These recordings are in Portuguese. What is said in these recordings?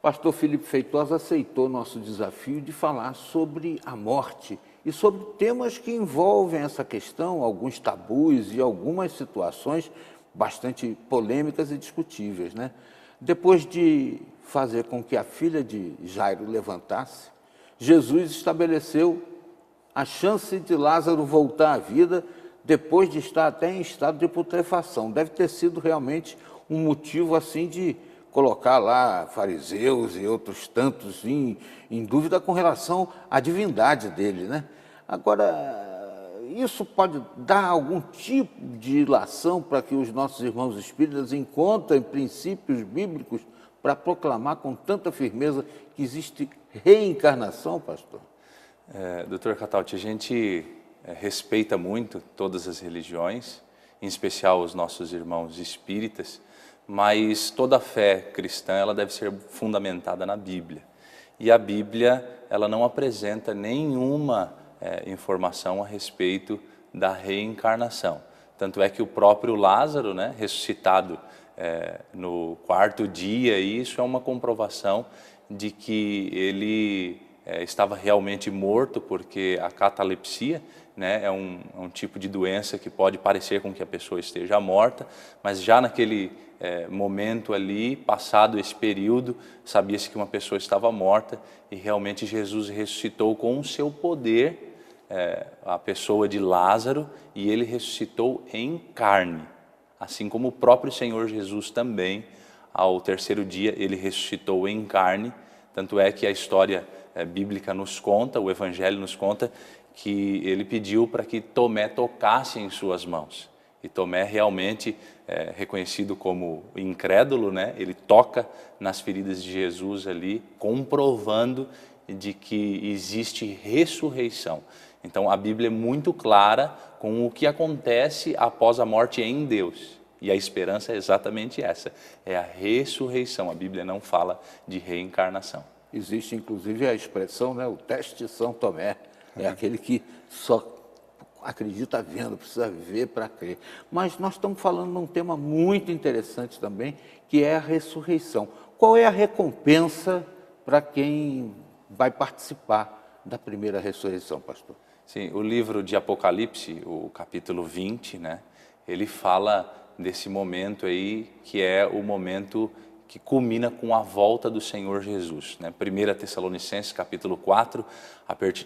Pastor Felipe Feitosa aceitou nosso desafio de falar sobre a morte e sobre temas que envolvem essa questão, alguns tabus e algumas situações bastante polêmicas e discutíveis, né? Depois de fazer com que a filha de Jairo levantasse, Jesus estabeleceu a chance de Lázaro voltar à vida depois de estar até em estado de putrefação. Deve ter sido realmente um motivo assim de colocar lá fariseus e outros tantos em dúvida com relação à divindade dele, né? Agora, isso pode dar algum tipo de ilação para que os nossos irmãos espíritas encontrem princípios bíblicos para proclamar com tanta firmeza que existe reencarnação, pastor? Dr. Cataldi, a gente respeita muito todas as religiões, em especial os nossos irmãos espíritas, mas toda a fé cristã ela deve ser fundamentada na Bíblia. E a Bíblia ela não apresenta nenhuma informação a respeito da reencarnação. Tanto é que o próprio Lázaro, né, ressuscitado no quarto dia, isso é uma comprovação de que ele estava realmente morto, porque a catalepsia, né, é um tipo de doença que pode parecer com que a pessoa esteja morta, mas já naquele momento ali, passado esse período, sabia-se que uma pessoa estava morta e realmente Jesus ressuscitou com o seu poder a pessoa de Lázaro e ele ressuscitou em carne, assim como o próprio Senhor Jesus também, ao terceiro dia, ele ressuscitou em carne. Tanto é que a história bíblica nos conta, o Evangelho nos conta, que ele pediu para que Tomé tocasse em suas mãos. E Tomé realmente, reconhecido como incrédulo, né? Ele toca nas feridas de Jesus ali, comprovando de que existe ressurreição. Então a Bíblia é muito clara com o que acontece após a morte em Deus. E a esperança é exatamente essa, é a ressurreição. A Bíblia não fala de reencarnação. Existe inclusive a expressão, né, o teste de São Tomé, é aquele que só acredita vendo, precisa ver para crer. Mas nós estamos falando de um tema muito interessante também, que é a ressurreição. Qual é a recompensa para quem vai participar da primeira ressurreição, pastor? Sim, o livro de Apocalipse, o capítulo 20, né, ele fala desse momento aí, que é o momento que culmina com a volta do Senhor Jesus, né? 1 Tessalonicenses capítulo 4,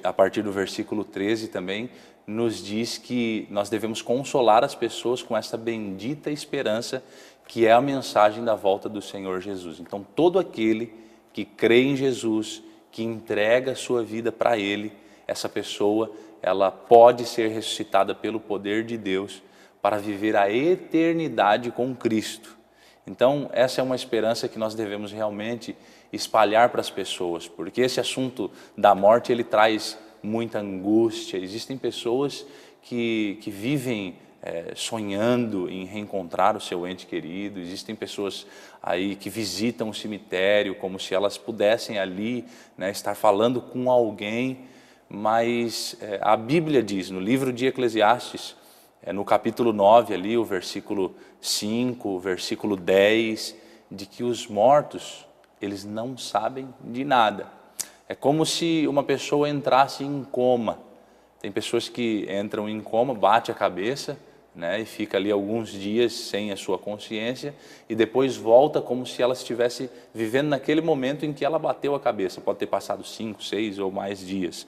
a partir do versículo 13 também, nos diz que nós devemos consolar as pessoas com essa bendita esperança que é a mensagem da volta do Senhor Jesus. Então todo aquele que crê em Jesus, que entrega a sua vida para Ele, essa pessoa, ela pode ser ressuscitada pelo poder de Deus para viver a eternidade com Cristo. Então, essa é uma esperança que nós devemos realmente espalhar para as pessoas, porque esse assunto da morte, ele traz muita angústia. Existem pessoas que vivem sonhando em reencontrar o seu ente querido, existem pessoas aí que visitam o cemitério como se elas pudessem ali, né, estar falando com alguém, mas a Bíblia diz, no livro de Eclesiastes, no capítulo 9 ali, o versículo 5, o versículo 10, de que os mortos, eles não sabem de nada. É como se uma pessoa entrasse em coma. Tem pessoas que entram em coma, bate a cabeça, né, e fica ali alguns dias sem a sua consciência e depois volta como se ela estivesse vivendo naquele momento em que ela bateu a cabeça. Pode ter passado 5, 6 ou mais dias.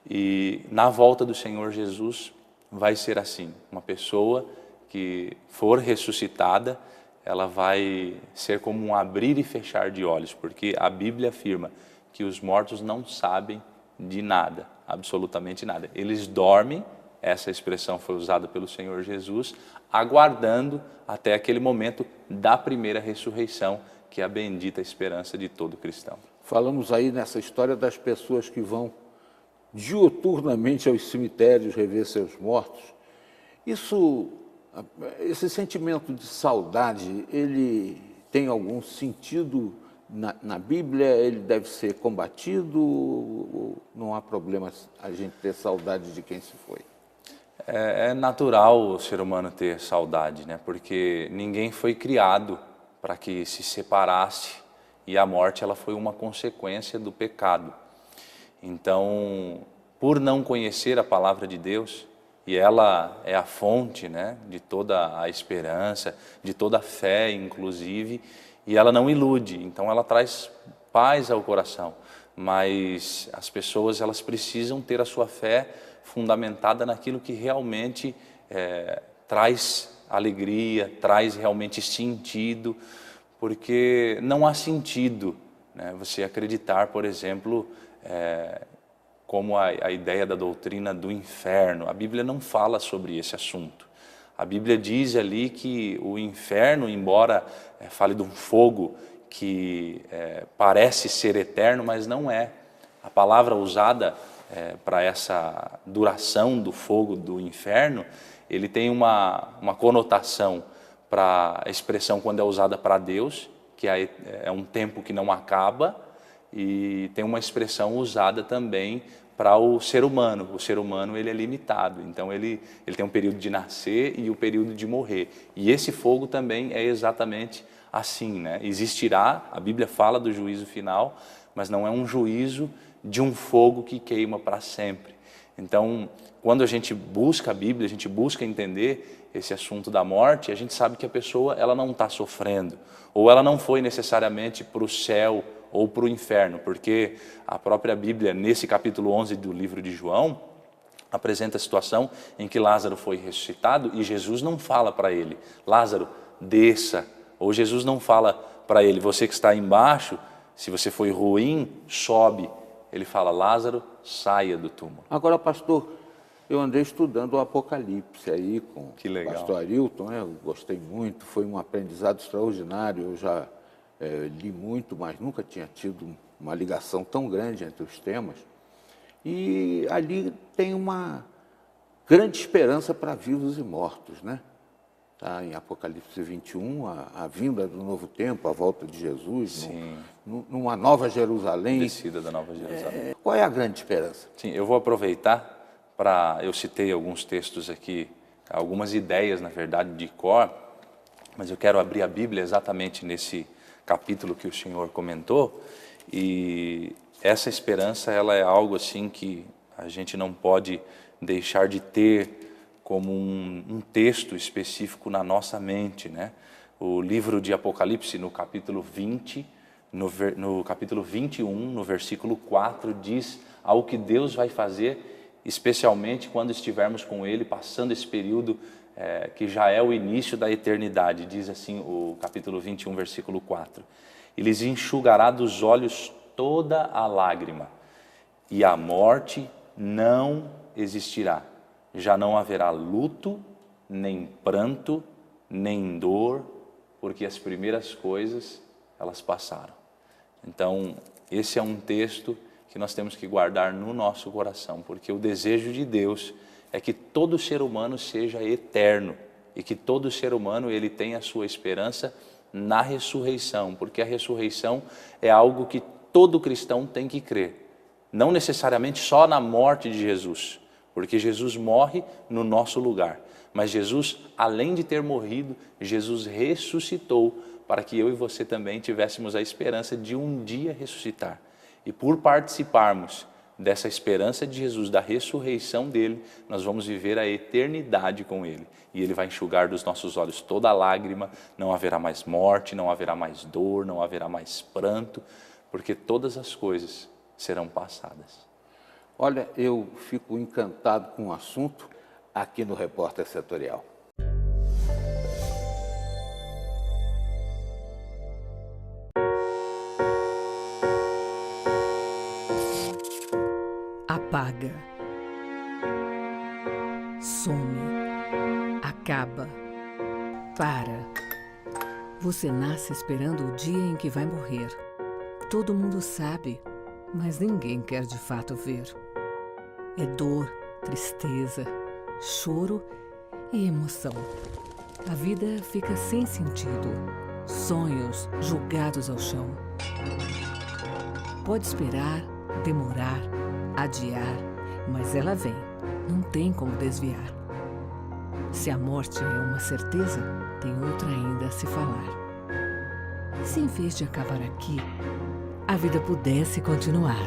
E na volta do Senhor Jesus vai ser assim, uma pessoa que for ressuscitada, ela vai ser como um abrir e fechar de olhos, porque a Bíblia afirma que os mortos não sabem de nada, absolutamente nada. Eles dormem, essa expressão foi usada pelo Senhor Jesus, aguardando até aquele momento da primeira ressurreição, que é a bendita esperança de todo cristão. Falamos aí nessa história das pessoas que vão diuturnamente aos cemitérios rever seus mortos. Esse sentimento de saudade, ele tem algum sentido na Bíblia? Ele deve ser combatido? Ou não há problema a gente ter saudade de quem se foi? É natural o ser humano ter saudade, né? Porque ninguém foi criado para que se separasse e a morte ela foi uma consequência do pecado. Então, por não conhecer a palavra de Deus, e ela é a fonte, né, de toda a esperança, de toda a fé, inclusive, e ela não ilude, então ela traz paz ao coração. Mas as pessoas elas precisam ter a sua fé fundamentada naquilo que realmente traz alegria, traz realmente sentido, porque não há sentido, né, você acreditar, por exemplo, como a ideia da doutrina do inferno. A Bíblia não fala sobre esse assunto. A Bíblia diz ali que o inferno, embora fale de um fogo que parece ser eterno, mas não é. A palavra usada para essa duração do fogo do inferno, ele tem uma conotação para a expressão quando é usada para Deus, que é um tempo que não acaba, e tem uma expressão usada também para o ser humano. O ser humano ele é limitado, então ele tem um período de nascer e o período de morrer. E esse fogo também é exatamente assim, né? Existirá, a Bíblia fala do juízo final, mas não é um juízo de um fogo que queima para sempre. Então, quando a gente busca a Bíblia, a gente busca entender esse assunto da morte, a gente sabe que a pessoa ela não está sofrendo, ou ela não foi necessariamente para o céu ou para o inferno, porque a própria Bíblia, nesse capítulo 11 do livro de João, apresenta a situação em que Lázaro foi ressuscitado e Jesus não fala para ele, Lázaro, desça, ou Jesus não fala para ele, você que está embaixo, se você foi ruim, sobe. Ele fala, Lázaro, saia do túmulo. Agora, pastor, eu andei estudando o Apocalipse aí com o pastor Arilton, né? Eu gostei muito, foi um aprendizado extraordinário, eu já li muito, mas nunca tinha tido uma ligação tão grande entre os temas. E ali tem uma grande esperança para vivos e mortos, né? Tá, em Apocalipse 21, a vinda do novo tempo, a volta de Jesus, numa nova Jerusalém. Descida da nova Jerusalém. Qual é a grande esperança? Sim, eu vou aproveitar para... Eu citei alguns textos aqui, algumas ideias, na verdade, de cor, mas eu quero abrir a Bíblia exatamente nesse capítulo que o senhor comentou, e essa esperança ela é algo assim que a gente não pode deixar de ter como um texto específico na nossa mente, né? O livro de Apocalipse, no capítulo 20, no capítulo 21, no versículo 4, diz ao que Deus vai fazer, especialmente quando estivermos com Ele, passando esse período que já é o início da eternidade. Diz assim o capítulo 21, versículo 4. E lhes enxugará dos olhos toda a lágrima, e a morte não existirá. Já não haverá luto, nem pranto, nem dor, porque as primeiras coisas, elas passaram. Então, esse é um texto que nós temos que guardar no nosso coração, porque o desejo de Deus é que todo ser humano seja eterno, e que todo ser humano ele tenha a sua esperança na ressurreição, porque a ressurreição é algo que todo cristão tem que crer, não necessariamente só na morte de Jesus, porque Jesus morre no nosso lugar. Mas Jesus, além de ter morrido, Jesus ressuscitou para que eu e você também tivéssemos a esperança de um dia ressuscitar. E por participarmos dessa esperança de Jesus, da ressurreição dele, nós vamos viver a eternidade com ele. E ele vai enxugar dos nossos olhos toda lágrima, não haverá mais morte, não haverá mais dor, não haverá mais pranto, porque todas as coisas serão passadas. Olha, eu fico encantado com o assunto aqui no Repórter Setorial. Apaga, some, acaba, para. Você nasce esperando o dia em que vai morrer. Todo mundo sabe, mas ninguém quer de fato ver. É dor, tristeza, choro e emoção. A vida fica sem sentido, sonhos jogados ao chão. Pode esperar, demorar, adiar, mas ela vem, não tem como desviar. Se a morte é uma certeza, tem outra ainda a se falar. E se em vez de acabar aqui, a vida pudesse continuar?